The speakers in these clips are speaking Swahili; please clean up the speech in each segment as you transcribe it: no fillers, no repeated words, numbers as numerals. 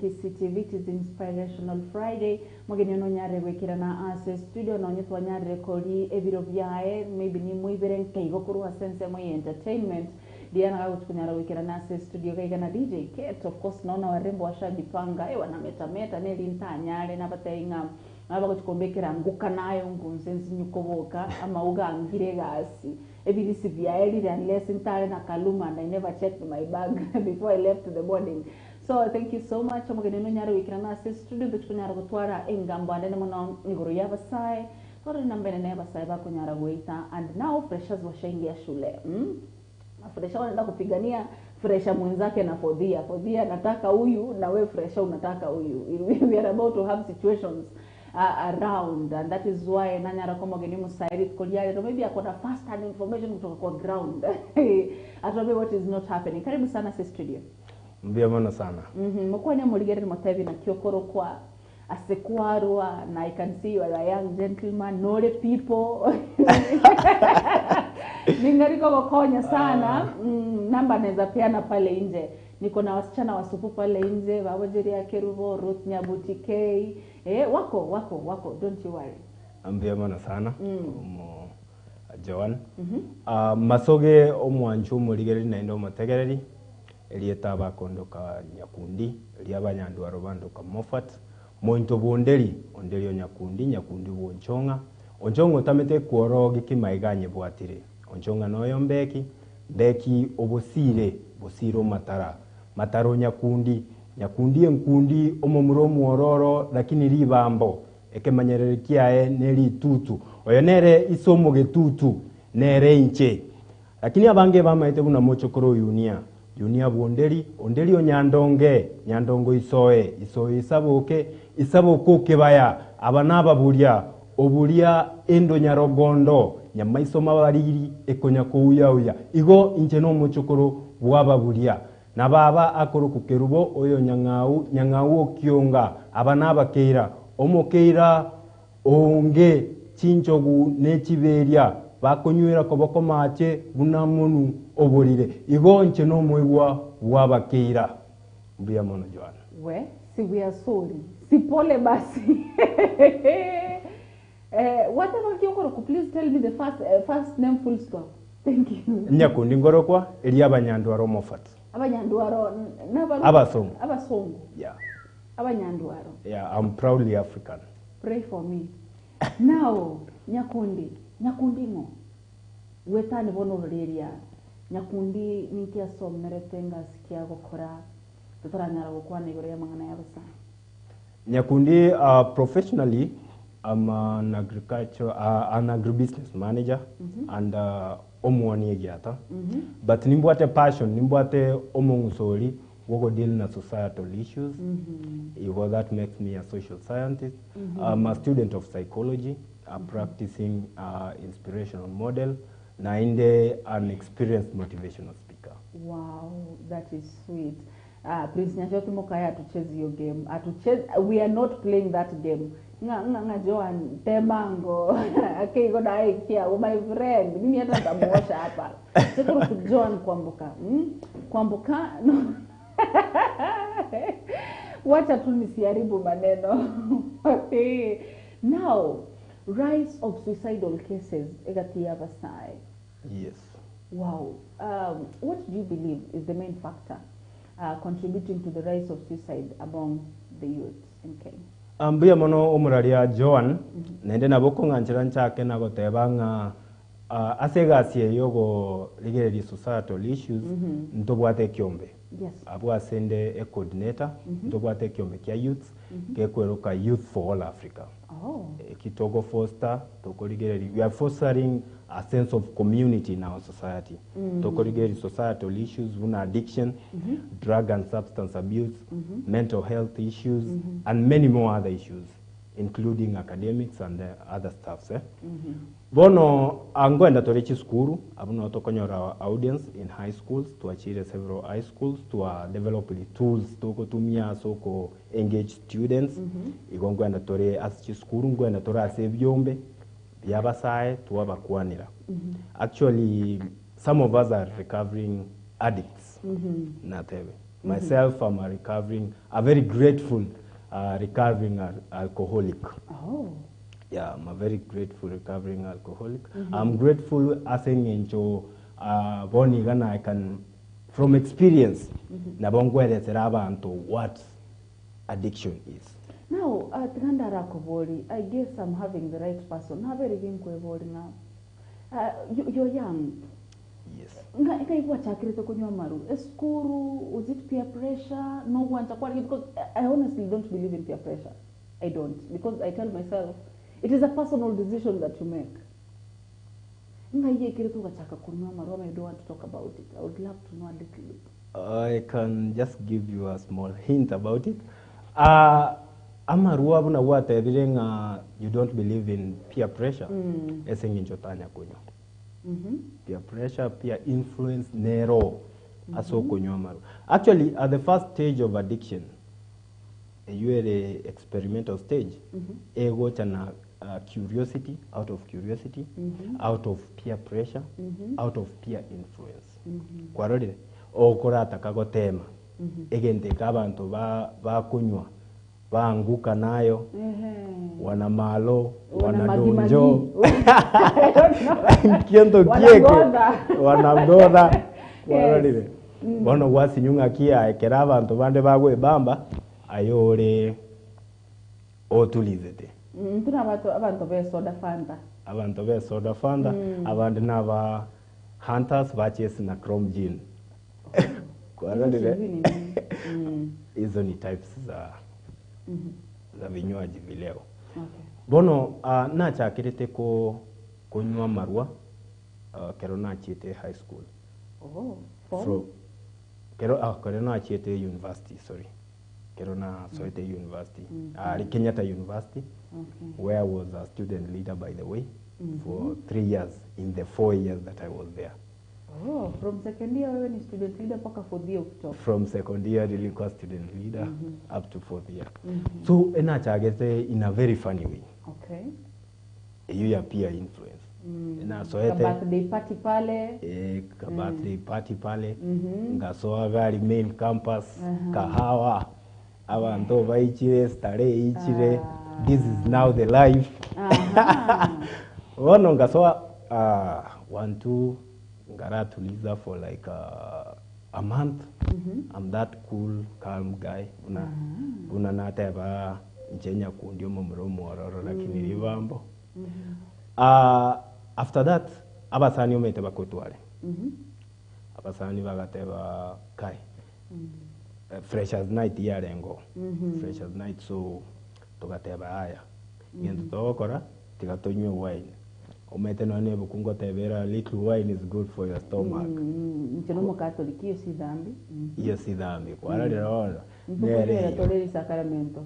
KCTV. It is Inspirational Friday. Mwageni ono nyare wekira na ase studio na onyethwa nyare kori ebiro byae maybe ni muibere nkaigo kuruha sense mwe entertainment. Diana gago tukunyara wekira na ase studio kaiga na DJ Kate. Of course naona warembo washajipanga wanametameta neli ntanyare nabatainga nabako tukombekera nguka nayo ngunzenzi nyukoboka ama ugangire gasi ebirisi byaeli unless ntare na kaluma and I never checked my bag before I left the morning. So thank you so much. Omugene no nyara wikira na ase studio tukunyara gutwara engambo ande muno nguru yabasai tori nambene ne basai bakunyara goita and now freshers washaingia shule. Fresha wanaenda kupigania fresha mwenzake na fodhia nataka huyu na we fresha unataka huyu. We are about to have situations around, and that is why nanyara kama geni musairi kuliare maybe akona first hand information kutoka kwa ground atobe what is not happening. Karibu sana sa studio. Mbia mana sana. Mkwanya muligere motevi na kiokoro kwa asekwarwa na I can see you are a young gentleman, nore people. Ningariko wakonya sana. Namba neza peana pale nje. Niko na wasichana wasupu pale nje, wawajiri ya Kerubo, Ruth Nyabuti K. Wako, don't you worry. Ambia mana sana. Joan. Masoge omwanchu muligeri na endo mategereri. Elieta bakondoka Nyakundi, eliabanyandu arobandoka Moffat. Mointo bonderi, onderi Nyakundi bonchonga. Onchonga otamete kuorogi kimaiganye bwatire. Onchonga noyo mbeki obosire, bosiro mataro Nyakundi enkundi omomuro muororo lakini ribambo ekemanyerere kiae neri tutu oyo nere isomo getutu nere inche lakini abange bamaite buna mochokoro unia bonderi nyandongo isoe isaboke kebaya abanaba oburia endo nyarogondo nyamaiso mabariri ekonya kuuya igo inche no mochokoro bwababuria na baba akoro kukerubo oyo nyangau okionga abanaba keira omokeira onge chinchogu nechiberia bakonywera koboko mache bunamunu oborire igo nche no mwigwa wabakeira mbia mono Joana we are sorry si pole basi. Whatever kiokoro please tell me the first name full stop. Thank you. Nyakundi ngorokwa eli abanyanduaro Moffat. Abanyanduaro abasongo. Yeah. Abanyanduaro. Yeah, I'm proudly African. Pray for me. Now, Nyakundi ngo. Wetani bono reria. Nyakundi ninkia somneretenga sikia gukora. Tutaranyara gukwa negore ya mangana yabasa. Nyakundi professionally I'm an agribusiness manager and omwani giata. But nimbuate passion, nimbuate omongusori, woko deal na societal issues. That makes me a social scientist. I'm a student of psychology, practicing inspirational model, na inde an experienced motivational speaker. Wow, that is sweet. Prince Nyashoti Mokaya atucheze your game. We are not playing that game. Nga Joan Temango. Okay, go die here. Oh my friend, mimi hata nitamuosha hapa. Siko Joan Kwamboka no. Wacha tu nisiharibu maneno. Okay. Now, rise of suicidal cases egati Yabasai. Yes. Wow. What do you believe is the main factor contributing to the rise of suicide among the youth in Kenya? Ambia mono omuraria Joan nende naboko nganchira nchake nagotebanga asegasie yogo ligeri societal issues ntobwate kiombe. Yes. Abwa sende a coordinator ntobwate kiombe kia youth kekweruka Youth for All Africa. Kitogo foster toko ligeri we are fostering a sense of community in our society. Toko ligeri societal issues una addiction, drug and substance abuse, mental health issues and many more other issues including academics and other stuffs. Bono angoenda torechi skuru abuno tokonyora audience in high schools to achieve several high schools to develop the tools toko tumia soko engage students igongoenda tore asichi skuru ngoenda tore asebyombe byabasaye tuwabakwanira. Actually some of us are recovering addicts. Natebe Myself, I'm a very grateful recovering alcoholic. Oh. Yeah, I'm a very grateful recovering alcoholic. I'm grateful as into Bonigana I can, from experience, nabongwelezera abantu what addiction is. Now, at Gandara Kovori, I guess I'm having the right person. How very Kovori now? You're young. Yes. Ngaikuwa chakirete kunywa maru. Eskuru, was it peer pressure? No one chakwari, because I honestly don't believe in peer pressure. I don't, because I tell myself it is a personal decision that you make. Ngaiye kiretu wachaka kunywa maru, I don't want to talk about it. I would love to know a little bit. I can just give you a small hint about it. Amaru abuna wate evideng you don't believe in peer pressure. Esenginchotanya kunywa. Peer pressure, peer influence, nero, aso kunywa maru. Actually, at the first stage of addiction, you are a experimental stage. Ego chana curiosity, out of curiosity, out of peer pressure, out of peer influence. Kwarode, okorata kagotema. Egente kabantu ba kunywa, baanguka nayo, wana malo, wana donjo, kiento kieke, wana mdoda, kwarode. Bono wasi nyunga kia ekera abantu bande bagwe bamba ayore otulizete. Tuna abantu be soda fanta. Abantu be soda fanta, abantu naba hunters batches na chrome gin. Kwarode. Hizo ni types za vinywaji vileo. Okay. Bono na chakirete ko kunywa marua kero na chite high school. Oh. From kero na chite university, sorry. Kero na soite university. Kenyatta University. Okay. Where I was a student leader, by the way, for 3 years in the 4 years that I was there. Oh, from second year when you student leader paka fourth year ukitoka. From second year nilikuwa student leader up to 4th year. So ena chagete in a very funny way. Okay. You ya peer influence. Na soete birthday party pale. birthday party pale. Ngasoa gari main campus, kahawa. Abantu baichire, stare ichire. This is now the life. Wono ngasoa 1-2 ngara tuliza for like a month. I'm that cool, calm guy. Una nata ba njenya kundio mumromo ororo lakini ribambo. After that, abasani omete bakotwale. Abasani bagateba kai. Freshers night yarengo. Freshers night, so tugateba haya. Ngento tokora tigatonywe wine. Omete no nebo kungo tebera little wine is good for your stomach. Nchinomo Catholic hiyo si dhambi. Hiyo si dhambi. Kwa rada rola. Nere toleri sacramento.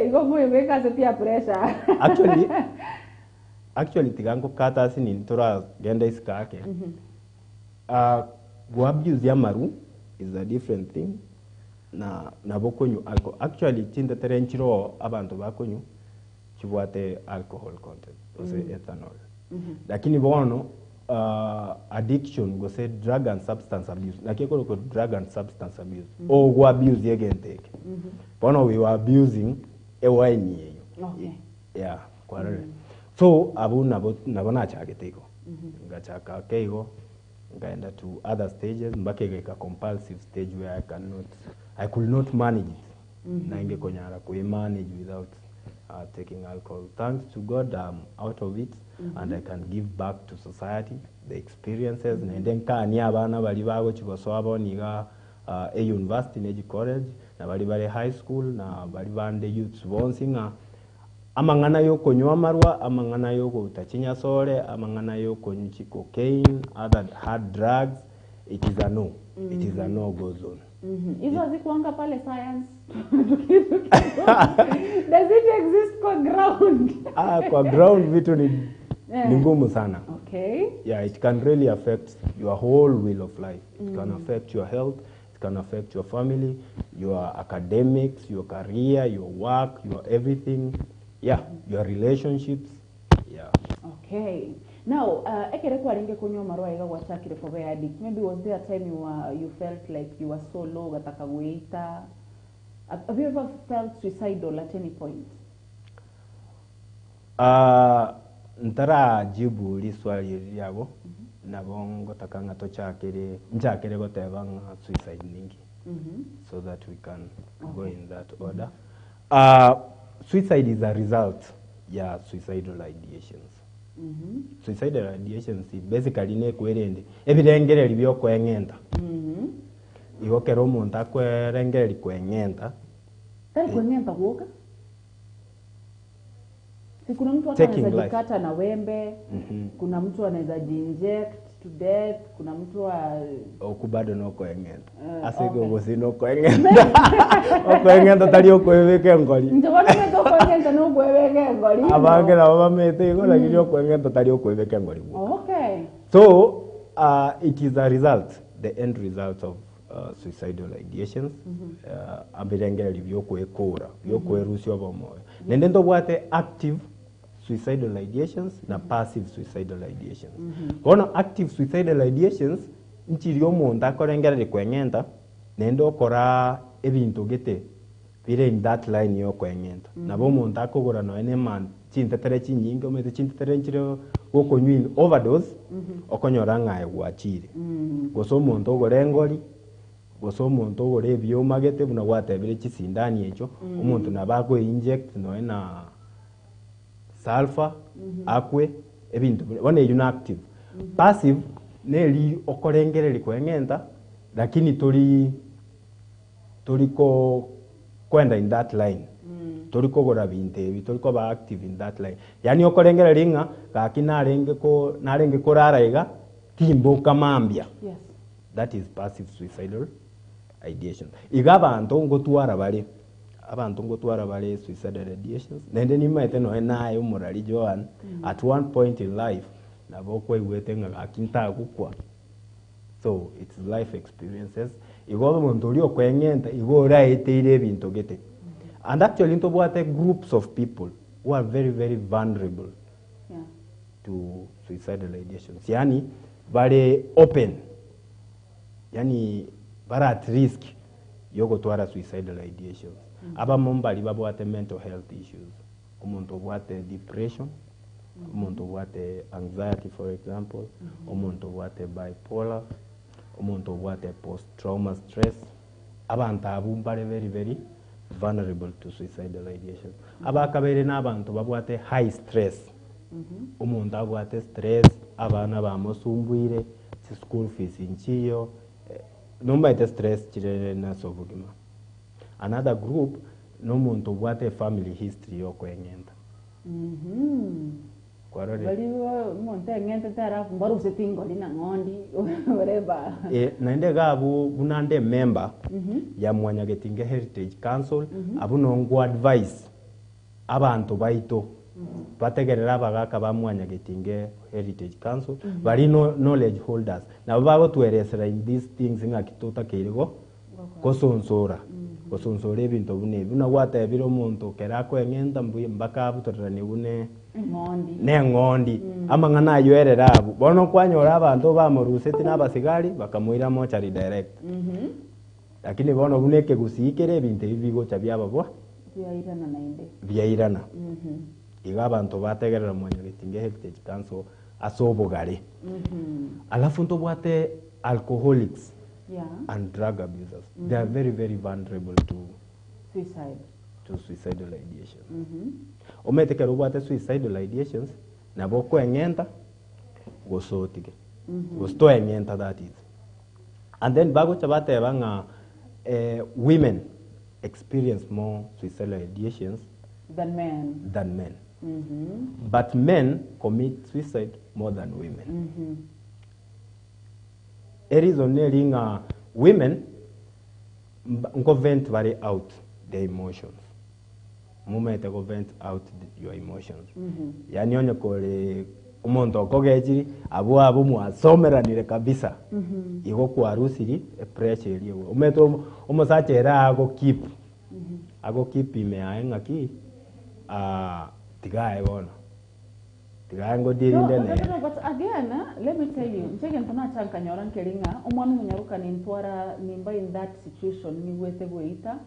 Iko muy weka se pia pressure. Actually tigango kata sini tora genda iskake. Go abuse ya maru is a different thing. Na bokonyu alcohol. Actually tinda terenchiro abantu bakonyu chibwate alcohol content, ose ethanol. Lakini bono addiction go say drug and substance abuse. Nakiko ko drug and substance abuse. Or go abuse yegenteke. Bono we were abusing wine yeyo. Okay. Yeah, kwarere. So abu nabona chageteko. Ngachaka keigo ngaenda to other stages mbake ka compulsive stage where I could not manage it. Na inge konyara ku manage without taking alcohol. Thanks to God, I'm out of it, and I can give back to society the experiences. And then kani abana bali bago chigosoabo niga a university neji college na bali high school na bali bande youths bonsinga amangana yo konywa marwa, amangana yo utachinya sole, amangana yo konyuchi cocaine, other hard drugs. It is a no. It is a no go zone. Hizo hazikuanga pale science. Does it exist kwa ground? Kwa ground vitu ni ngumu sana. Okay. Yeah, it can really affect your whole will of life. It can affect your health, it can affect your family, your academics, your career, your work, your everything. Yeah, your relationships. Yeah. Okay. Now, ekere kwa ringe kunyo marua ega gwachakire for the addict. Maybe was there a time you felt like you were so low gataka guita? Have you ever felt suicidal at any point? Ntara jibu li swali lyabo nabo ngotaka ngato chakire njakire goteba nga suicide ningi. So that we can go in that order. Suicide is a result suicidal ideations. Suicidal ideations basically ne kwerende ebirengere libyo kwengenda. Igokera omuntu akwerengere kwengenda. Tari kwengenda kuoka? Si kuna mtu anaweza jikata na wembe, kuna mtu anaweza jinject to death, kuna mtu okubado no kwengenda. Asego gosi no kwengenda. Okwengenda tali okwebeke ngoli. Ndobona meto kwengenda no kwebeke ngoli. Abange na baba mete igola gyo kwengenda tali okwebeke ngoli. Okay. So it is a result, the end result of suicidal ideations. Abirengere libyo kwekora, byo kwerusyo bomoyo. Nende ndobwate active suicidal ideations na passive suicidal ideations. Kono active suicidal ideations nchiri omuntu akorengera kwengenda nendo okora ebintu gete bire in that line yo kwengenda. Nabo omuntu akogora no ene man chintetere chinyingi omete chintetere nchiro gokonywa overdose okonyora ngaye gwachire. Goso omuntu ogorengori goso omuntu ogore ebyoma gete buna gwatebire chisindani echo omuntu nabako inject no ena sulfur akwe ebintu one you active. Passive neli okorengere kwengenda lakini toliko kwenda in that line. Toliko gora binte toliko ba active in that line. Yani okorengere ringa kaki narenge korara ega timbo kamambia. Yes. That is passive suicidal ideation. Igabantu ngotwara bale abantu ngotwara bale suicidal ideations nende nimaete no nayo murali Joan at one point in life nabo kwegwete ngakinta gukwa. So it's life experiences igodo muntu uri okwengenta igora eteire ebintu gete. And actually into what groups of people who are very very vulnerable to suicidal ideations. Yani very open. Yani very at risk yogo twara suicidal ideations. Aba mombali babwate mental health issues. Umuntu bwate depression, umuntu bwate anxiety for example, umuntu bwate bipolar, umuntu bwate post trauma stress. Abantu abumbare very very vulnerable to suicidal ideations. Aba kabere n'abantu babwate high stress. Umuntu abwate stress, abana bamusumbuire, school fees inchiyo. Nomba stress chire na sobugima. Another group no muntu bwate family history yo kwengenda. Kwarore. Bali muntu engenda tarafu mbaru setingo lina ngondi whatever. Naende gabu bunande member ya Mwanyagetinge Heritage Council abuno ngo advice abantu baito bategerera bagaka ba Mwanyagetinge Heritage Council bali knowledge holders na babo tweresera in these things ngakitota keirigo kosonsora kosonsora ebintu bune buna gwatebira omuntu kerako engenda mbaka abutorani bune ngondi amangana yoerera abu bono kwanyora abantu bamuruseti n'abasigari bakamuira mochari direct lakini bono buneke gusikere ebintu bibigo cyabyababo byairana nainde byairana iga abantu bategerera Mwanyagetinge Heritage Council asobogare alafu nto bwate alcoholics and drug abusers. They are very very vulnerable to suicidal ideations. Ometekera bwate suicidal ideations nabo kwengenda gosotige gosto engenda that is. And then bago chabate banga women experience more suicidal ideations than men. But men commit suicide more than women. A reason nearing women vent very out their emotions. Moment go vent out your emotions. Yani onye kole umuntu okogejiri abo mwasomeranire kabisa. Igo kwa harusiri pressure iliyo. Umeto umosachera ago keep ime aenga ki tigae bona tigango dirinde ne no, but again, let me tell you, nchegen tuna chanka nyoran kelinga, umwanu munyaruka nintwara nimba in that situation ni wete goita,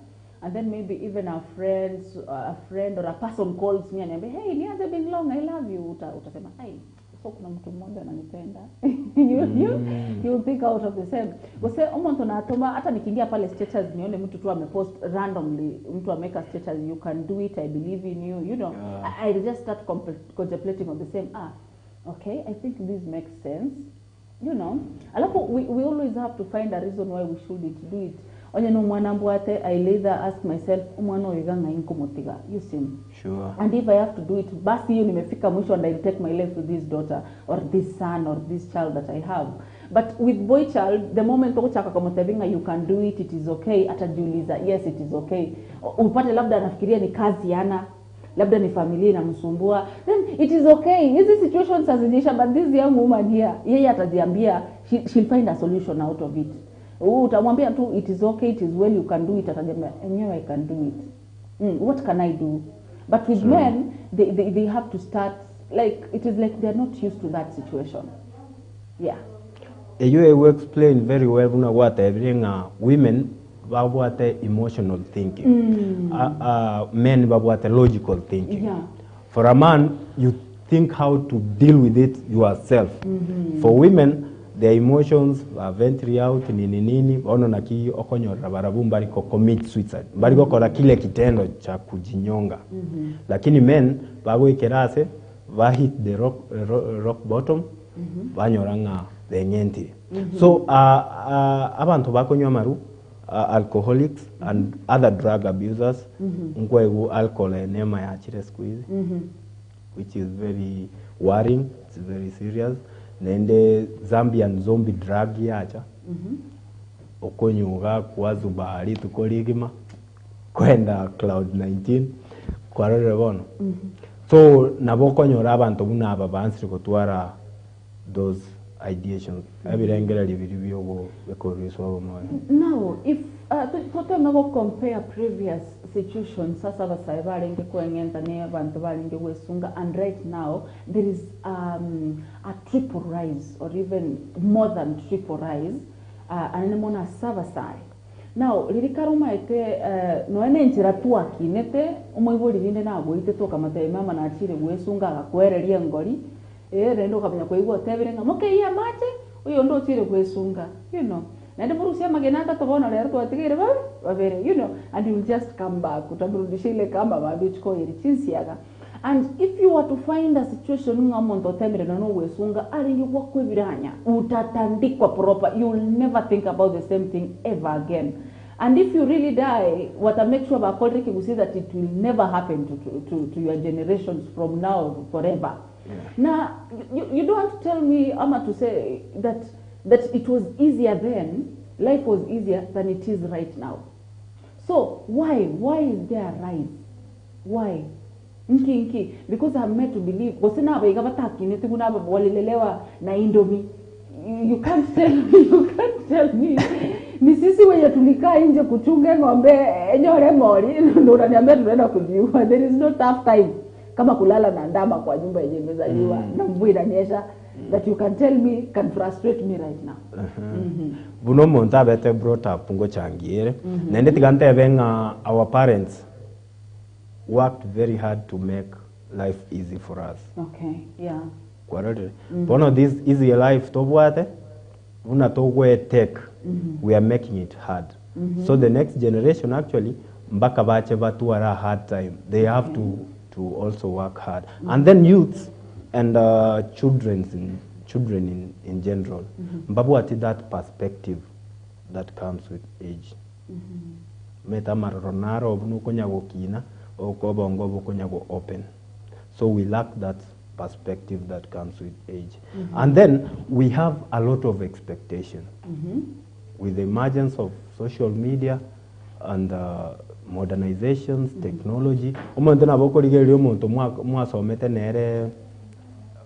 and then maybe even a friend or a person calls me and say, hey, it has been long, I love you. Utasema, hey, so kuna mtu mmoja ananipenda. You'll think out of the same. Gose omonto na atoma hata nikiingia pale status nione mtu tu amepost randomly, mtu ameka status, you can do it, I believe in you, you know. I just start contemplating on the same, okay, I think this makes sense. You know, alafu we always have to find a reason why we shouldn't do it. Onye no mwana mbwate, I later ask myself, umwana oiganga inko motiga, you see. Sure. And if I have to do it, basi hiyo nimefika mwisho and I'll take my life with this daughter or this son or this child that I have. But with boy child, the moment uchaka kamotevinga, you can do it, it is okay. Atajiuliza, yes, it is okay. Upate labda anafikiria ni kazi yana, labda ni familia inamsumbua, then it is okay. Hizi situations hazijisha, but this young woman here, yeye atajiambia, she'll find a solution out of it. Utamwambia tu it is okay, it is well, you can do it, atajambia enyewe I can do it. What can I do? But with men, they have to start, like, it is like they're not used to that situation. Yeah. You explain very well what everything women about emotional thinking. Men about logical thinking. Yeah. For a man, you think how to deal with it yourself. For women, their emotions are ventry out nini ono naki okonyora barabu bariko commit suicide bariko kora kile kitendo cha kujinyonga. Lakini men bago ikerase va hit the rock bottom banyoranga benyenti. So abantu bakonywa maru alcoholics and other drug abusers ngwego alcohol enema ya chire squeeze, which is very worrying, it's very serious. Nende Zambian zombie drug yacha okonyuga kwazu bahari tukoligima kwenda cloud 19 kwarore bono. So nabokonyora abantu buna aba bansiri kutwara those ideations abirengera libiribyo bekoriswa moyo. Now if tote nago compare previous situations sasa basaiba nge kwengenta ne abantu balinge wesunga, and right now there is a triple rise or even more than triple rise anemona savasai. Now lirikaruma ite noene njira tu akinete umwibuli rinde nabo ite toka matema mama na achire wesunga akwereria ngori rendo kamenya koigwa tebirenga moke ya mate uyo ndo chire kwesunga, you know. Nende murusia magenata tobona lero twatigire babere, you know, and you will just come back utaburudisha ile kamba babichko iri chinsiaga. And if you were to find a situation ngamonto temire no wesunga ari yuko kwibiranya utatandikwa proper, you will never think about the same thing ever again. And if you really die, what I make sure about Kodriki will see that it will never happen to your generations from now forever. Now, you don't tell me, Ama, to say that it was easier then, life was easier than it is right now. So, why is there a rise? Why? Because I'm made to believe, you can't tell me, ni sisi wenye tulikaa nje kuchunga ng'ombe enyore mori ndo unaniambia tunaenda kujiua. There is no tough time kama kulala na ndama kwa nyumba yenye imezaliwa na mvua inanyesha, that you can tell me can frustrate me right now. Buno monta bete brought up ngo changiere nende tigante benga our parents worked very hard to make life easy for us. Okay, yeah. Kwarode bono this easy life to bwate una to we take we are making it hard. So the next generation actually mbaka bache batu are a hard time, they have to also work hard. And then youths and children in general mbabu ati that perspective that comes with age. Meta maronaro obunu konyago kina okobongo bokonyago open, so we lack that perspective that comes with age. And then we have a lot of expectation with the emergence of social media and modernizations, technology. Omuntu naboko ligeri omuntu mwasomete nere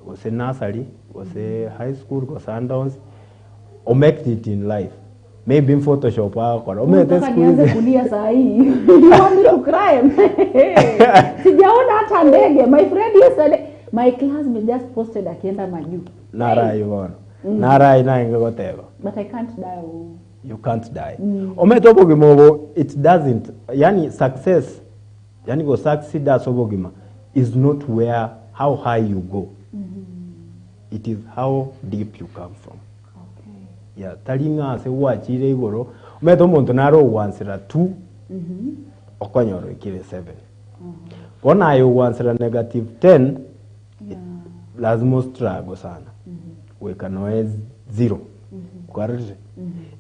ose nursery, ose high school, go Sundowns, or make it in life. Maybe in Photoshop or omete school. Kulia sahi. You want me to cry? Sijaona hata ndege. My friend yesterday, My classmate just posted akienda maju. Nara yona. Nara ina ingoteba. But I can't die. You can't die. Ometopo gimobo, it doesn't. Yani success, yani go succeed as obogima is not where how high you go. It is how deep you come from. Okay. Yeah, talinga se wachire igoro. Ometo muntu naro wansira 2. Okonyoro ikire 7. Kona yo wansira negative 10. Lazima struggle sana. Weka noise 0. Kwarije.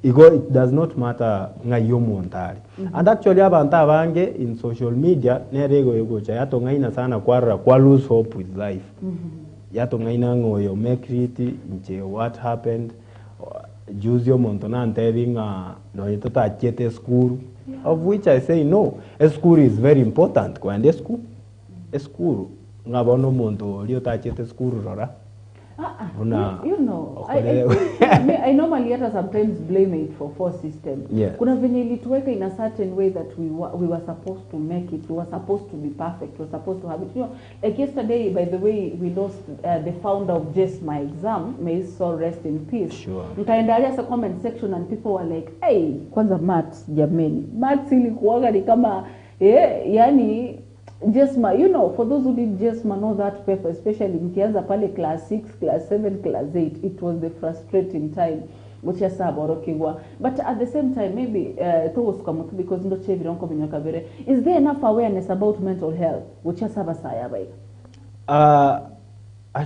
It does not matter ngayo montari. And actually abantu abange in social media nerego yogocha yato ngaina sana kwa lose hope with life. Yato ngaina ngoyo make it nche what happened. Juzio montona ntevinga no yetota chete school. Of which I say no. A school is very important. Kwa ende school. A school ngabono monto liyo ta chete school rora. You know, I normally sometimes blame it for system. Yeah. Kuna venye ilituweka in a certain way that we were supposed to make it. We were supposed to be perfect. We were supposed to have it. You know, like yesterday, by the way, we lost the founder of Just My Exam. May his soul rest in peace. Sure. Nikaendelea sa comment section and people were like, hey, kwanza maths jameni. Maths ilikuwaga ni kama, yani, Just my, you know, for those who did just know that paper, especially mkianza pale class 6, class 7, class 8, it was the frustrating time. Which is but at the same time, maybe because is there enough awareness about mental health? Which is I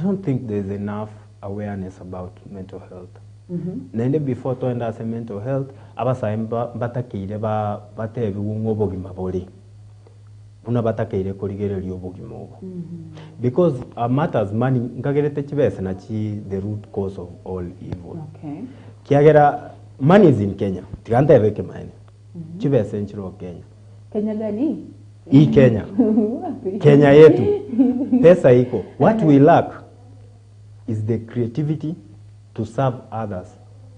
don't think there's enough awareness about mental health. Nende before to enda mental health, abasaimba batakire batebi wungobogima boli. Unabatakaire kurigereria obugima obo. Because matters money ngagerete chibese na chi the root cause of all evil. Okay. Kiagera money is in Kenya. Tiganda ebeke mine. Chibese nchiro Kenya. Kenya gani? Hii Kenya. Kenya yetu. Pesa iko. What we lack is the creativity to serve others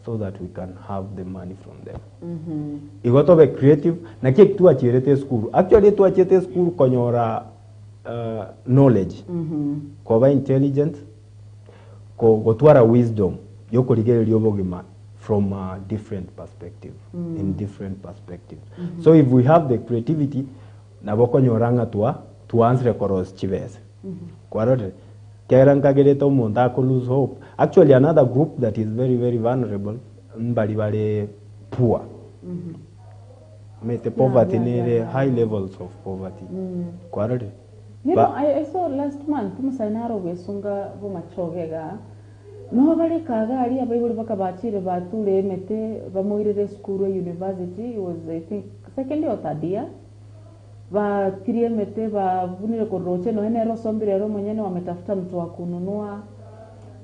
so that we can have the money from them. You got to be creative. Na kile kitu achirete school. Actually tu achirete school konyora knowledge. Kwa intelligent. Ko twara wisdom. Yoko ligere liobogima from a different perspective. In different perspectives. So if we have the creativity, na boko nyoranga to answer koros chivese. Kwa rote. Kerankagereto monta ko lose hope. Actually, another group that is very, very vulnerable, mbali poor. Mete poverty near high levels of poverty. Quarter. You know, I saw last month, Musainaro Wesunga Vumachogega. Nobody Kagari, Abayuri Bakabachi, Batule, Mete, Vamuire School University, it was, I think, second year or third year. Va kirie mete va vunile koroche no hene rosombirero mwenyene wametafuta mtu wa kununua.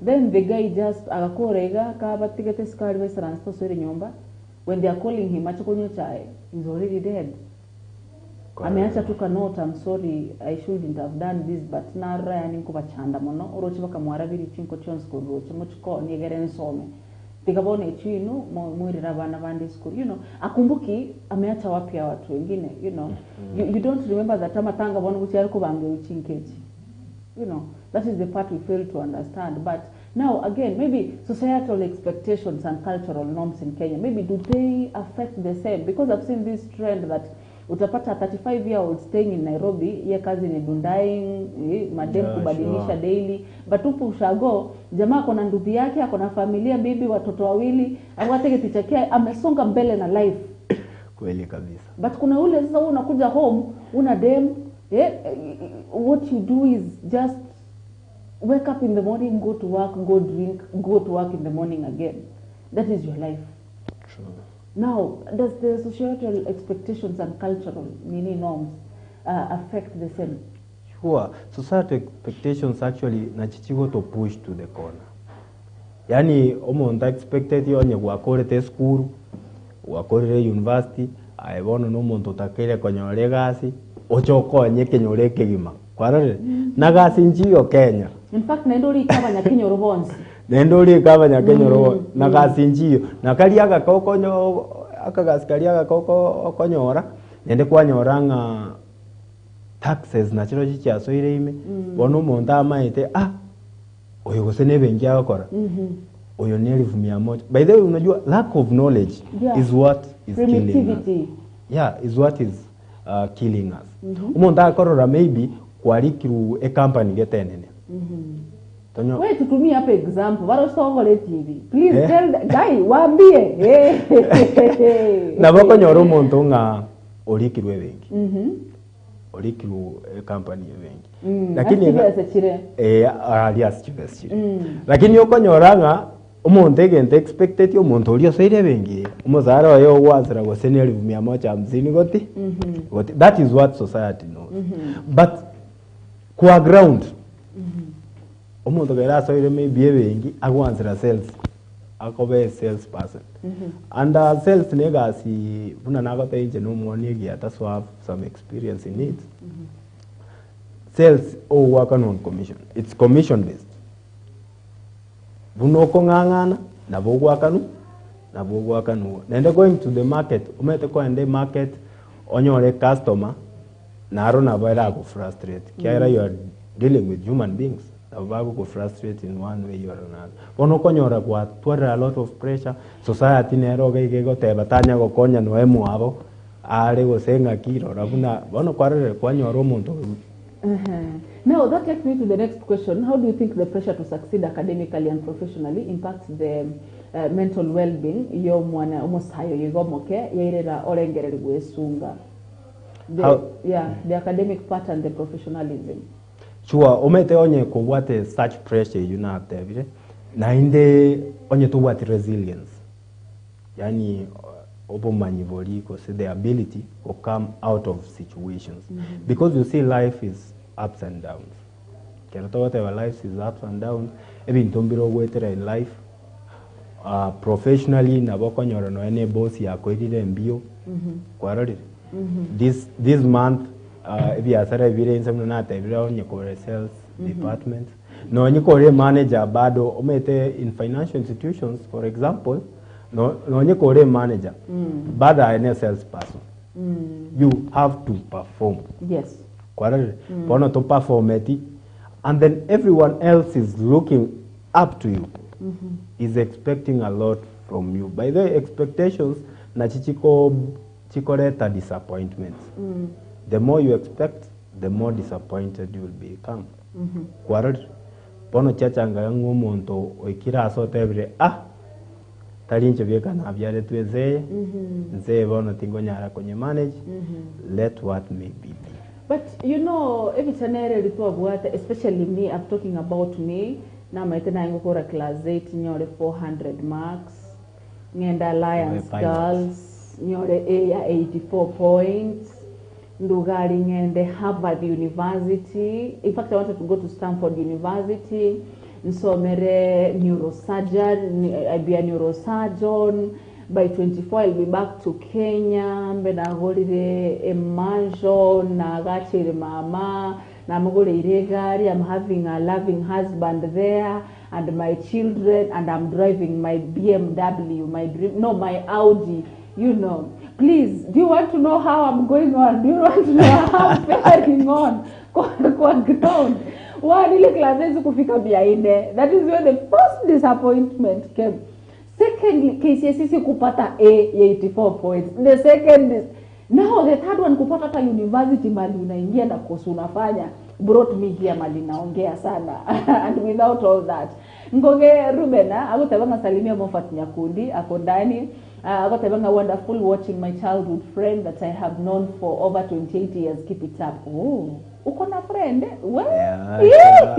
Then the guy just akakorega kabatigete skari we transport sori nyumba. When they are calling him achukunyo chai, he's already dead. Ameacha tuka note, I'm sorry, I shouldn't have done this, but nara yani nkuba chanda mono oroche baka mwarabiri chinko chonsko koroche mochiko niegere nsome. Tikabone chino mwirira bana bandi school, you know, akumbuki ameacha wapi ya watu wengine, you know. You don't remember that tamatanga bwana kuti yari kubange uchinkeji. You know, that is the part we fail to understand. But now again, maybe societal expectations and cultural norms in Kenya, maybe do they affect the same? Because I've seen this trend that utapata 35-year-old staying in Nairobi, ye kazi ni dundaing, madem kubadilisha daily, but upu ushago, jamaa kona ndugu yake, akona familia, bibi, watoto wawili, awateke tichakia, amesonga mbele na life. Kweli kabisa. But kuna ule sasa unakuja home, una dem, what you do is just wake up in the morning, go to work, go drink, go to work in the morning again. That is your life. True. Now, does the societal expectations and cultural norms affect the same? Sure. Societal expectations actually nachichigo to push to the corner. Yani omonta expected yonye wakore school, wakore university, aibono no monto takere konyore gasi, ochoko nye kenyore kegima. Kwarare nagasi njiyo Kenya. In fact, nendori kabanya Kenya robonsi. Nendori kabanya Kenya robonsi. Nagasi njiyo. Nakaliaga kokonyo akagasi kaliaga koko okonyora. Nende kwanyoranga taxes na chiro chicha so ireime bono monta maite oyo gosene bengi akora oyo ni 1100. By the way, unajua lack of knowledge is what is killing us. Yeah, is what is killing us. Umonta akorora maybe kwalikiru a company getenene. Tonyo. Wait, tutumie hapa example. Waro songole TV. Please tell the guy waambie. Na bako nyoro monto nga olikiru bengi. Olikiru a company bengi. Lakini asachire. Alias chibesire. Lakini yokonyoranga umuntu egente expected yo muntu uri oseire bengi umuzara wayo wazira go senior 150 goti. That is what society knows. But kwa ground umuntu gera soire maybe bengi agwanzira sales akobe sales person. And sales negasi buna nagote inje no money gi ata so have some experience in it. Sales work on commission. It's commission based. Bunoko ngangana na bogwakanu nende going to the market umete ko ende market onyore customer na arona baira go frustrate kiara you are dealing with human beings abago go frustrate in one way or another bonoko nyora kwa twara a lot of pressure society nero ge go teba tanya go konya no emu abo ale go senga kiro rabuna bono kwarere kwa nyoro muntu. Now that takes me to the next question. How do you think the pressure to succeed academically and professionally impacts the mental well-being? Yo mwana almost hayo yigomoke yairera orengereri gwesunga. The academic part and the professionalism. Sure, omete onye ko what such pressure you na tevire na inde onye to what resilience. Yani obomanyivoli ko say the ability to come out of situations because you see life is ups and downs. Whatever life is ups and downs. Even tombiro wetera in life. Professionally, naboko nyoro no ene boss ya kwedire mbio. Kwarori. This month, if you are evidence na tebira onye ko sales department. No onye ko manager bado omete in financial institutions, for example. No onye ko manager. Bado ene sales person. You have to perform. Yes. Pono to perform it, and then everyone else is looking up to you, is expecting a lot from you. By the expectations, na chikoreta disappointments. The more you expect, the more disappointed you will become. Pono chachanga ngumonto oikira asote every talinche vyeka na vyare tuwezeye, nzeye bono tingonyara kwenye manage, let what may be. But you know, every channel little what, especially me, I'm talking about me. Now my tena ingo kora class 8 nyore 400 marks. Ngenda Alliance Girls nyore A 84 points. Ndugari ngende Harvard University. In fact, I wanted to go to Stanford University. Nsomere neurosurgeon, I'll be a neurosurgeon. By 24, I'll be back to Kenya. Mbena holiday a mansion, na gachiri mama, na mugole iregari. I'm having a loving husband there, and my children, and I'm driving my BMW, my Audi. You know, please, do you want to know how I'm going on? Do you want to know how I'm faring on? Kwa ground. One ile classes kufika biainde. That is where the first disappointment came. Secondly, KCSE kupata A 84 points. The second is, now the third one kupata ta university mali unaingia na course unafanya brought me here mali naongea sana. And without all that, Ngoge Rubena, agotabanga salimia Mofat Nyakundi, ako ndani. Agotabanga wonderful watching my childhood friend that I have known for over 28 years. Keep it up. Oh, uko na friend? Well, yeah.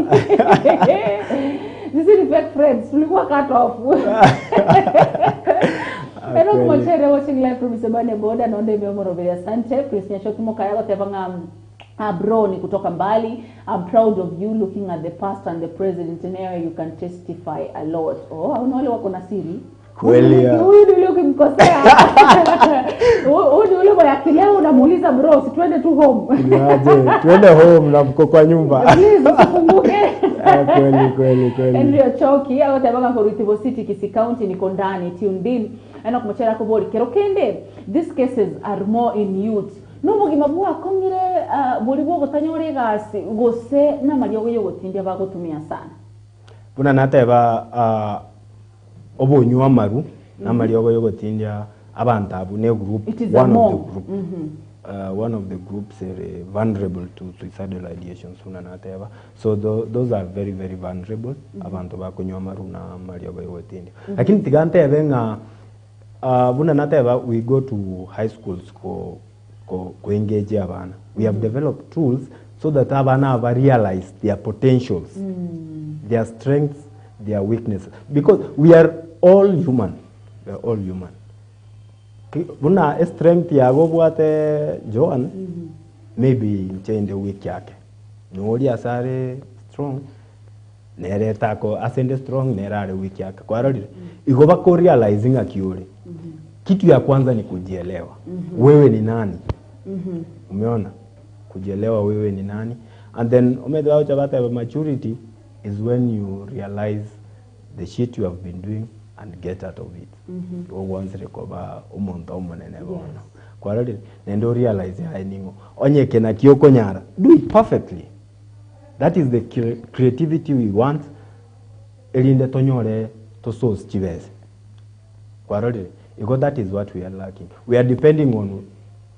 This is fake friends. Tulikuwa cut off. Hello, Mochere watching live from Isebane Boda na onde Memo Robelia Sante. Prisnya Shokumoka yago tebanga bro ni kutoka mbali. I'm proud of you looking at the past and the present in area you can testify a lot. Oh, unaona wako na siri. Kweli. Huyu ndio ukimkosea. Huyu ndio yule yakileo unamuuliza bro, si twende tu home. Twende home na mko kwa nyumba. Please usifunguke. Kweli. Ndio choki au tabanga kwa Rutibo City Kisii County niko ndani tuned in. Ana kumchera ko boli kerokende. These cases are more in youth. no bugima bwa kongire buri bwo gutanyore gasi gose na mariyo yo gutindia bagutumia sana buna nateba obonywa maru na mariyo yo gutindia abantu abu ne group one of the groups are vulnerable to suicidal ideation suna nateba so those are very very vulnerable abantu bakunywa maru na mariyo yo gutindia lakini tigante benga buna nateba we go to high schools ko engage abana we have developed tools so that abana have realized their potentials their strengths their weaknesses because we are all human buna strength yago bwate Joan maybe change the weak yake nori asare strong nere tako asende strong nere are weak yake kwa rodi igoba ko realizing akiore kitu ya kwanza ni kujielewa wewe ni nani umeona kujielewa wewe ni nani and then umedwa chabata maturity is when you realize the shit you have been doing and get out of it once recover umuntu umunene bono kwa rodi nendo realize ningo onyeke na kioko nyara do it perfectly that is the creativity we want elinde tonyore to source chibese kwa rodi because that is what we are lacking we are depending on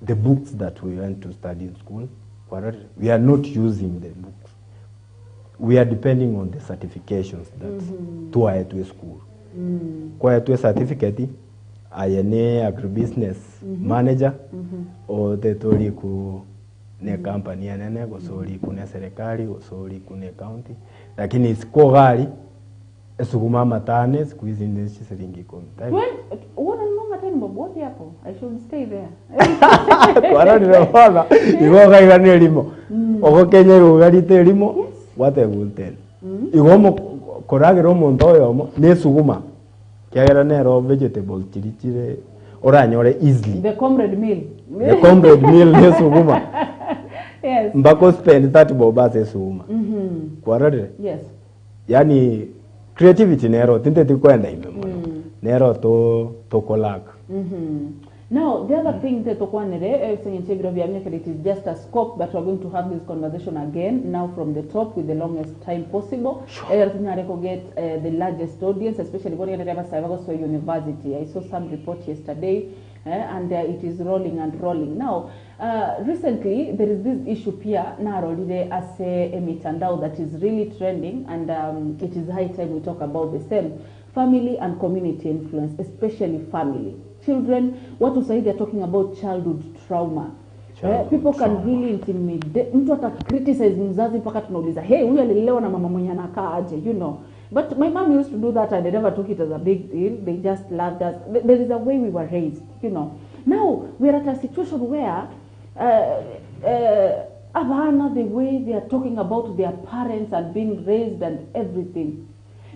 the books that we went to study in school we are not using the books we are depending on the certifications that to a school kwa to certificate ayene agribusiness manager or the tori ku ne company nene go sori ku ne serikali go sori ku ne county lakini siko gari esuguma matane squeeze in this siringi komi what long time bobo yapo I should stay there kwa ndio bana igo gaigana elimo ogo Kenya rugarite elimo what I will tell igomo koragero muntu oyo ne suguma kyagera nero vegetable chirichire oranyore easily the comrade meal ne suguma yes mbako spend 30 boba se suguma kwa rade yes yani creativity nero tinte tikwenda imbe nero to kolak now the other thing that tokwanere saying integral via it is just a scope but we're going to have this conversation again now from the top with the longest time possible to get the largest audience especially when you're at University. I saw some report yesterday and it is rolling and rolling now. Recently there is this issue here narolide as a mitandao that is really trending and it is high time we talk about the same family and community influence, especially family. Children, what to say, they're talking about childhood trauma. People can really intimidate. Mtu ata criticize mzazi mpaka tunauliza, hey, huyu alilelewa na mama mwenye anakaa aje, you know. But my mom used to do that and they never took it as a big deal. They just loved us. There is a way we were raised, you know. Now, we're at a situation where Abana, the way they are talking about their parents and being raised and everything.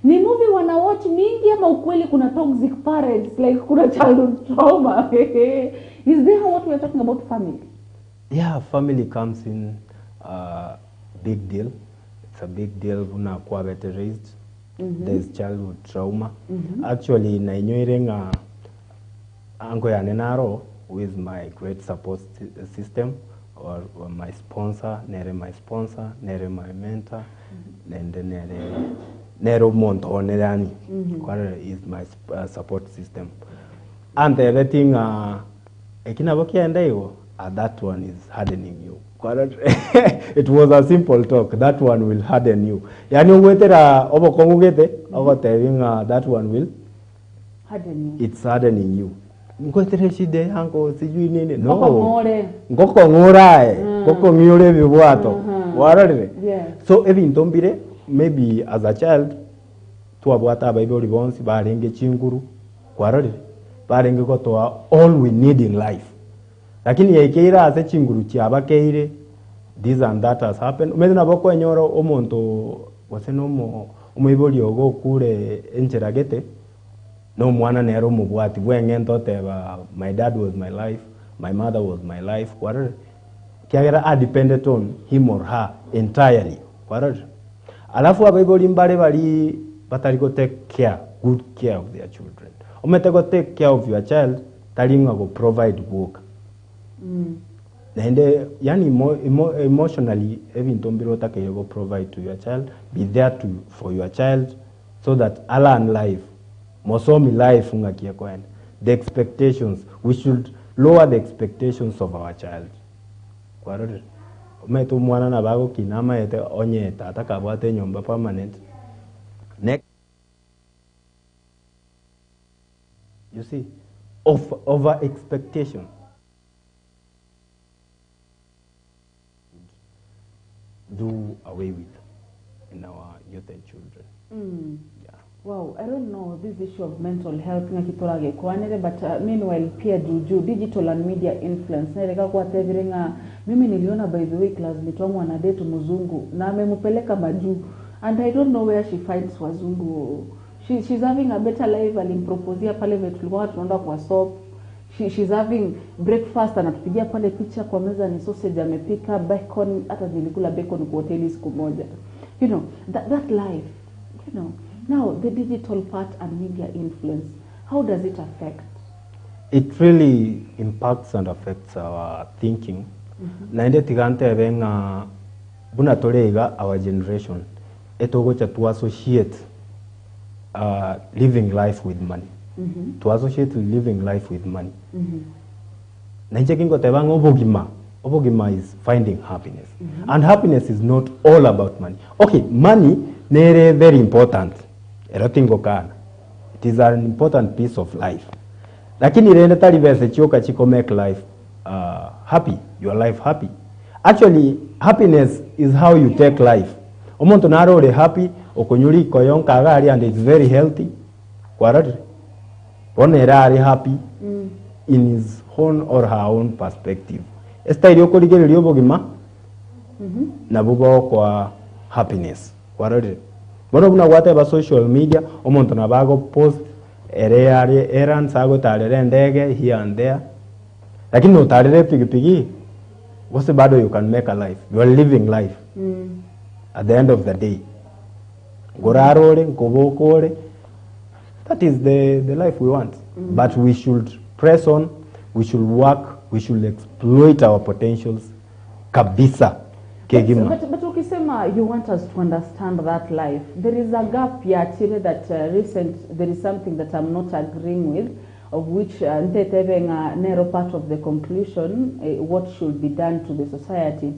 Ni movie wana watch mingi ama ukweli kuna toxic parents like kuna childhood trauma. Is there what we are talking about family? Yeah, family comes in big deal. It's a big deal una kwa better raised. There's childhood trauma. Actually na inyoirenga ango ya nenaro with my great support system or my sponsor, nere my mentor, and then Nero Monto Nerani is my support system. And everything Ekinaboki and Deo, that one is hardening you. It was a simple talk. That one will harden you. Yani wetera obo kongugete obo telling that one will harden you. It's hardening you. Ngotere shide yango sijui nini. No. Ngoko ngorae. Ngoko ngiore bibwato. Warare. Yeah. So even tombire maybe as a child tuabwata bible bonsi barenge chinguru kwarore barenge gotoa all we need in life lakini yekeira ase chinguru chiabakeire this and that has happened umezina boko enyoro omonto wasenomo umiboli ogo kure encheragete no mwana nero mubwati bwengento teba my dad was my life my mother was my life kwarore kiagera are dependent on him or her entirely kwarore alafu abaiboli mbale bali batali go take good care of their children omete go take care of your child talinga go provide work Naende yani emotionally even tombiro take go provide to your child, be there for your child so that ala and life mosomi life ungakie kwenda. The expectations, we should lower the expectations of our child. Kwarore umetu mwana na bago kinama yete onye tata kabwate nyumba permanent. Next, you see, over expectation. Do away with in our youth and children. Yeah. Wow, I don't know this issue of mental health ngakitorage kwanere, but meanwhile pia juju digital and media influence nereka kwa tevirenga. Mimi niliona by the way classmate wangu ana date mzungu na amempeleka majuu, and I don't know where she finds wazungu. She's having a better life. Alimproposia pale vetu tulikuwa tunaenda kwa soap. She's having breakfast, anatupigia pale picha kwa meza ni sausage amepika, bacon, hata nilikula bacon kwa hoteli siku moja. You know, that life, you know. Now the digital part and media influence, how does it affect? It really impacts and affects our thinking. Naende tigante venga buna tolega our generation etogocha to associate living life with money. To associate living life with money. Naije kingo tebanga obogima is finding happiness. And happiness is not all about money. Okay, money nere very important. Erotingo kana. It is an important piece of life. Lakini rende tali verse chioka chiko make life happy, your life happy. Actually, happiness is how you take life. Omonto narore happy, okonyuri koyonka agari, and it's very healthy. Kwarari. Onerari happy in his own or her own perspective. Esta ilioko ligere liobogima na bugo kwa happiness. Kwarari. Bono buna wate ba social media, omonto na bago post errands ago talere ndege here and there. Lakini no talere pigi what's bado you can make a life. You are living life. At the end of the day. Gorarore, ngobokore. That is the life we want. But we should press on, we should work, we should exploit our potentials. Kabisa. But ukisema you want us to understand that life, there is a gap here that there is something that I'm not agreeing with, of which narrow part of the conclusion, what should be done to the society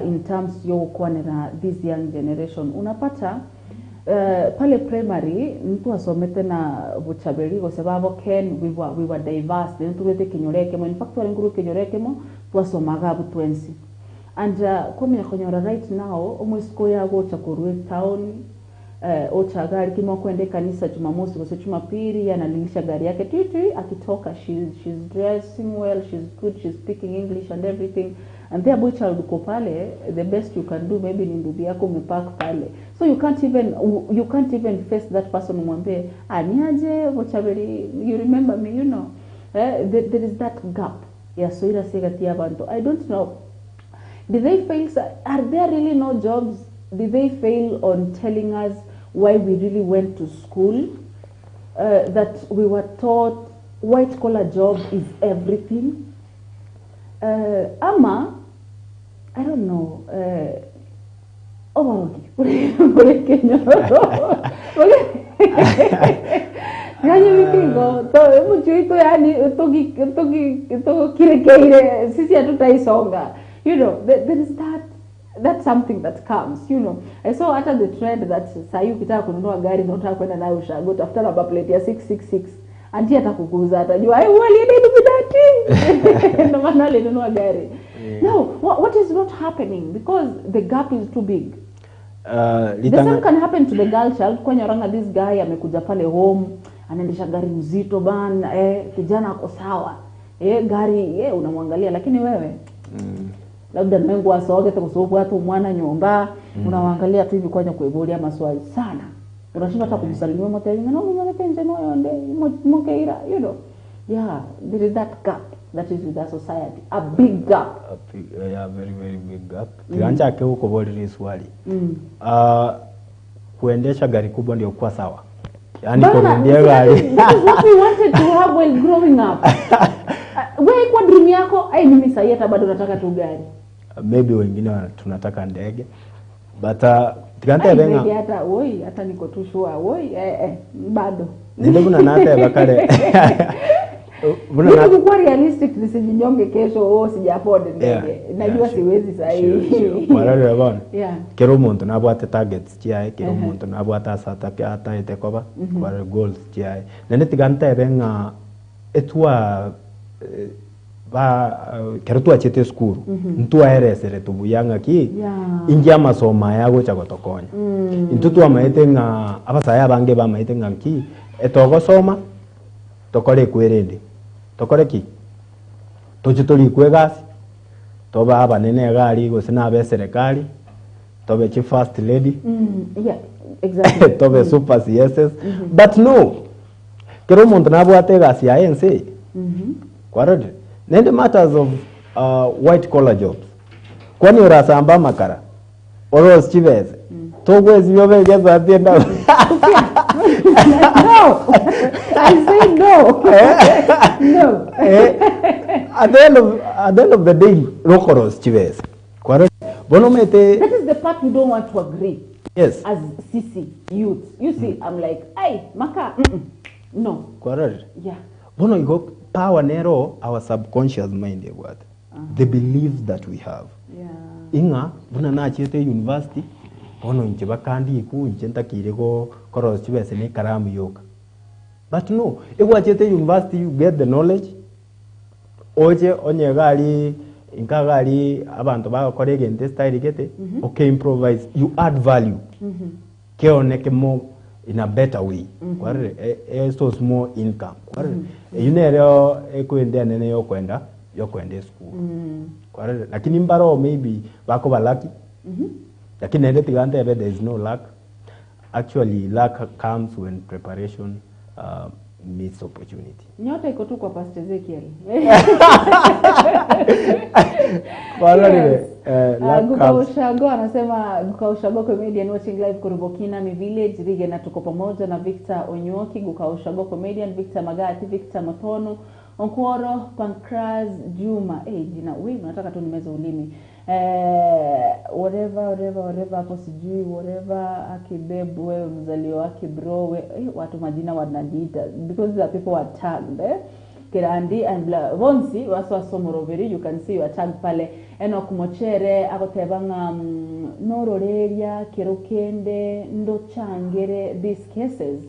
in terms of this young generation. Unapata pale primary mtu asomete na buchaberi kwa sababu Ken we were diverse, then tuwete kinyoreke mo, in fact wale nguru kinyoreke mo tuasomaga butwensi. And komi yakonyora right now omwisiko yago chakurwe town ocha gari kimo kwende kanisa Jumamosi kwa Jumapili analilisha gari yake titi akitoka, she's dressing well, she's good, she's speaking English and everything, and there boy child uko pale, the best you can do maybe ni ndugu yako umepark pale, so you can't even face that person umwambie aniaje vochabeli, you remember me, you know. There is that gap. Yeah, so ila segati abantu, I don't know, did they fail? Are there really no jobs? Did they fail on telling us why we really went to school? That we were taught white collar job is everything? Ama, I don't know. Yani mikingo to mchuito yani to kirekeire sisi hatutaisonga. You know, there is that's something that comes, you know. I saw after the trend that sahi ukitaka kununua gari na unataka kwenda nayo ushago tafuta number plate ya 666 anti atakukuza atajua ai wali nini bidati ndio maana alinunua gari. Now what is not happening because the gap is too big. The same can happen to the girl child. Kwa nyoranga this guy amekuja pale home anaendesha gari mzito bana, kijana ako sawa, gari unamwangalia, lakini wewe labda nengo asoge takusobu hata mwana nyomba unawaangalia tu hivi kwanya kuebulia maswali sana, unashinda hata kumsalimia moteli na mimi napenze moyo nde mokeira, you know. Yeah, there is that gap that is with the society, a big gap, yeah, very very big gap. Kianja ke huko bodi swali kuendesha gari kubwa ndio kwa sawa, yani kuendesha gari that is what we wanted to have while growing up. Wewe kwa dream yako wako ai mimi sasa hata bado nataka tu gari. Maybe wengine tunataka ndege. But tigante benga hata niko tu sure bado. Ndio kuna nate bakare. Mimi kwa realistic nisijinyonge kesho sijapode ndege. Najua siwezi sasa hivi. Mwarare bana. Kero muntu nabwate targets chiae, kero muntu nabwate asata ate koba, kwa goals chiae. Nende tigante benga etwa ba kero tu achete skuru. Ntu aeresere tubuyanga ki ingia masoma yago chagotokonya. Intutu amaite nga abasaya bange bamaite nga ki etogo soma tokore kwerende. Tokore ki tochitori kwegasi toba abanene gari gosina be serikali tobe chief first lady exactly tobe super CSS but no kero muntu nabwate gasi ya ense kwarode nende matters of white collar jobs kwani urasamba makara oros chiveze togwezi yobe geza atienda no I say no no at the end of the day lokoros chiveze kwarode bonomete that is the part we don't want to agree. Yes. As CC youth, you see, I'm like, hey, maka, no. Kwarode. Yeah. Bono you go power narrow our subconscious mind what the beliefs that we have. Yeah. Inga buna na chete university bono nje bakandi ku nje ntakire go koros chibese ne karamu yoka. But no, if you chete university you get the knowledge. Oje onye gali inkagari abantu bakore gente style gete okay improvise you add value. Keoneke mo in a better way. Kware so small income. Kware yunero ekwende nene yokwenda school. Kware lakini mbaro maybe bako balaki. Lakini nende tigante there is no luck. Actually luck comes when preparation meets opportunity. Nyota iko tu kwa Pastor Ezekiel. Gukaushago anasema Gukaushago comedian watching live Kurubokina mi village Rige na tuko pamoja na Victor Onyoki. Gukaushago comedian Victor Magati, Victor Motono, Onkoro, Pankraz Juma. Jina wewe unataka tu nimeze ulimi. Whatever hapo sijui whatever akibebu wewe mzalio wake bro watu majina wanajiita because the people are tagged Kirandi and Vonsi waswa somoroveri you can see you are tagged pale eno kumochere akotebanga nororeria kirokende ndo changere these cases.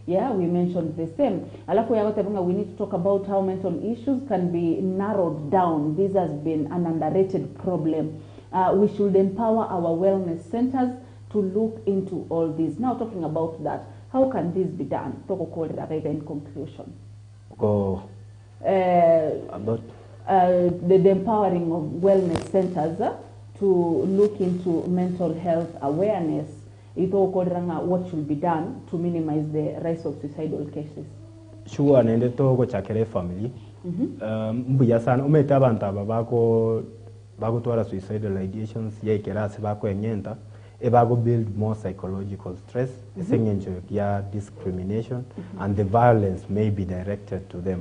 Yeah, we mentioned the same. Alafu yakotebanga we need to talk about how mental issues can be narrowed down. This has been an underrated problem. We should empower our wellness centers to look into all this. Now talking about that, how can this be done? Toko call it in conclusion. Go about the empowering of wellness centers to look into mental health awareness. What should be done to minimize the rise of suicidal cases? Sure, nende to chakere family. Mbuya sana umeta abantu bako twara suicidal ideations yekerase bako enyenta ebago build more psychological stress, esengenjo ya discrimination and the violence may be directed to them.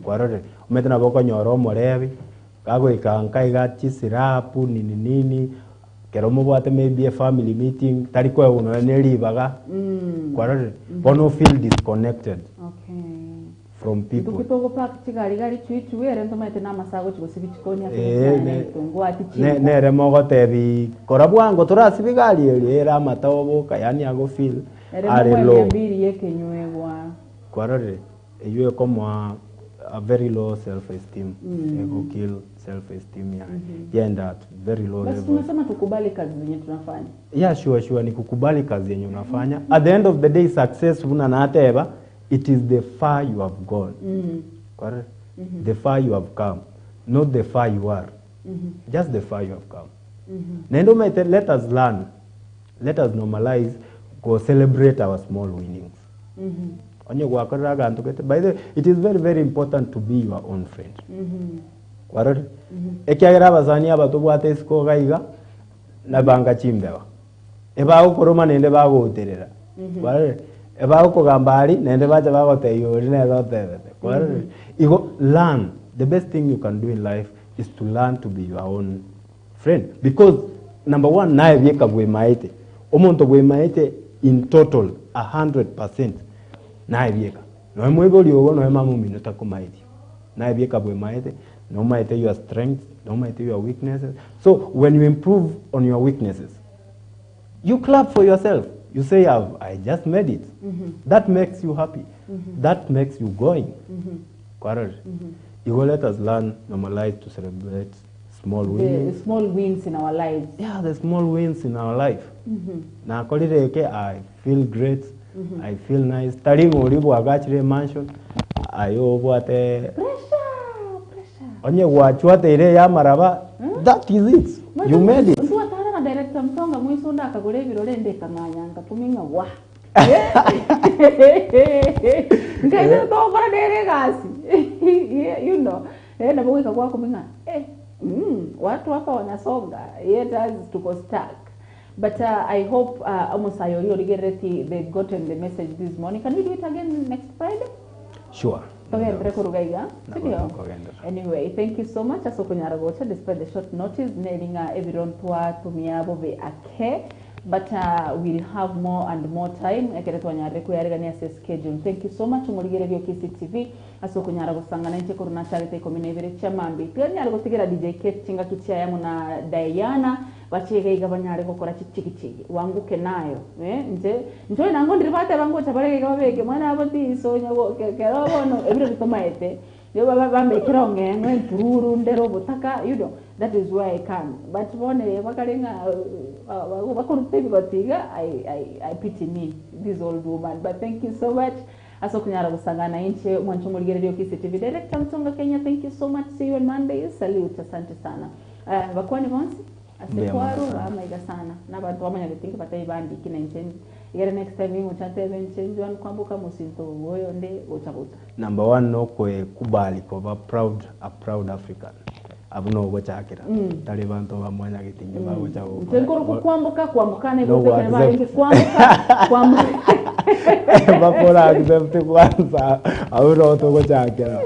Kwarore umeta na bako nyoro morebi kago ikanka igati sirapu nini kero mubwate maybe a family meeting tariko uno nelibaga kwarore bono feel disconnected from people. Tukitogo pak chigari gari chitu were ntomete na masago chigosibi chikonya tungwa ati nere mogo tebi korabwango turasibigali era matawo kayani ago feel are low mbiri yekenywewa kwarore eyo komwa a very low self-esteem. Ego kill self-esteem and that very low level. Basi tunasema tukubali kazi zenye tunafanya. Yeah, sure ni kukubali kazi yenye unafanya. At the end of the day success una na ateba it is the far you have gone. Correct? The far you have come, not the far you are. Just the far you have come. Nendo let us learn. Let us normalize, go celebrate our small winnings. By the way, it is very, very important to be your own friend. Ekiagira bazani abatubuate isko gaiga na banga chimbewa. Eba ukoroma nende bago uterera. Eba ukogambari nende bacha bago teyori neza tebete. Igo learn the best thing you can do in life is to learn to be your own friend. Because number one, nae vieka bwe maete. Omonto bwe maete in total 100%. Nae vieka. No mwebo liyo no mamu minuta kumaiti. Nae vieka bwe maete. No matter your strengths, no matter your weaknesses. So when you improve on your weaknesses, you clap for yourself. You say, I just made it. That makes you happy. That makes you going. You will let us learn, normalize to celebrate small wins. The small wins in our lives. Yeah, the small wins in our life. Na kolireke, I feel great. I feel nice. Taringo ulibu agachire mansion. Ayo buate. Onye wachuate ile ya maraba. That is it. You made it. Ndio atara na director Mtonga mwiso ndaka gole birole ndeka nganyanga tuminga wa. Ngaida to para dere gasi. You know. Na bweka kwa kuminga. Watu hapa wanasonga. Yet as tuko stuck. But I hope almost I already they've gotten the message this morning. Can we do it again next Friday? Sure. Anyway, thank you so much. Asokunyaragocha, despite the short notice, nelinga everyone twa tumiabo be ake, but we'll have more and more time. Schedule. Thank you so much. Umuligere vyo KCTV. Asokunyaragosanga na nche koruna charite komine vire chamambi. Nyaragotigera DJ Kate chinga kichia yamu na Diana. Wachege igabanyare gukora chichikichigi wanguke nayo nje nango ndiribate bango chabare gabege mwana aboti so nyago kero bono ebiro bitomaete yo baba bambekero ngengwe tururu ndero botaka you know that is where I can but bone bakalenga bakorupe bigotiga I pity me this old woman but thank you so much asokunyara gusangana inche mwancho muligere ryo KCTV director Mtonga Kenya. Thank you so much. See you on Monday. Salute, asante sana bakwani bonsi asekwaru amaiga sana nabantu bamanya bitinga batayibandi kina inchenji yere next time muchate benchenji wan kwambuka musinto woyo nde ochabuta. Number 1 no kwe kubali ko a proud African abuno bochakira tali bantu bamanya gitinga bagochawo ntenkoro kwambukane boteke bali kwambuka bapora accept kwanza awuro to bochakira.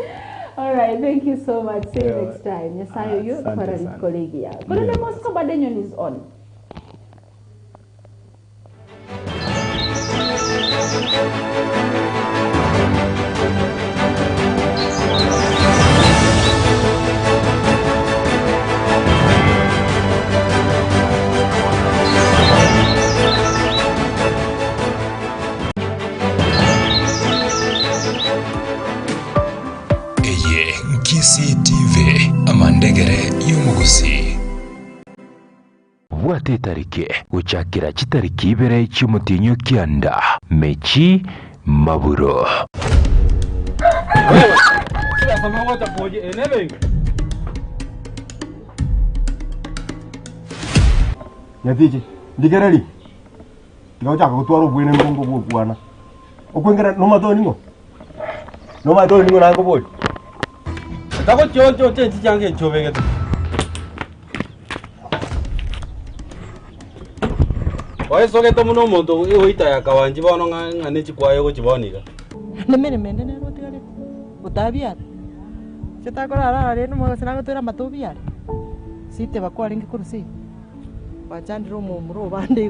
All right, thank you so much. See you next time. Nyasayo yu para kolegia. Kuna Moscow Badenyon is on. KCTV amandegere y'umugusi wate tarike uchakira chitariki ibere cy'umutinyo kyanda mechi maburo Nyatiji ndigereri ngauchaka kutwara ubwene mbongo bwokwana okwengera no matoni ngo nango boy Tako chocho tenchi change chobege tu. Oye soke to muno moto oita ya kawanji bono ngane chikwayo go chibonika. Nemene mende ne rotigale. Utabia. Sitakora rara no mo sana gutera matubia. Site bakwaringe kurusi. Bachandiro mu muro bande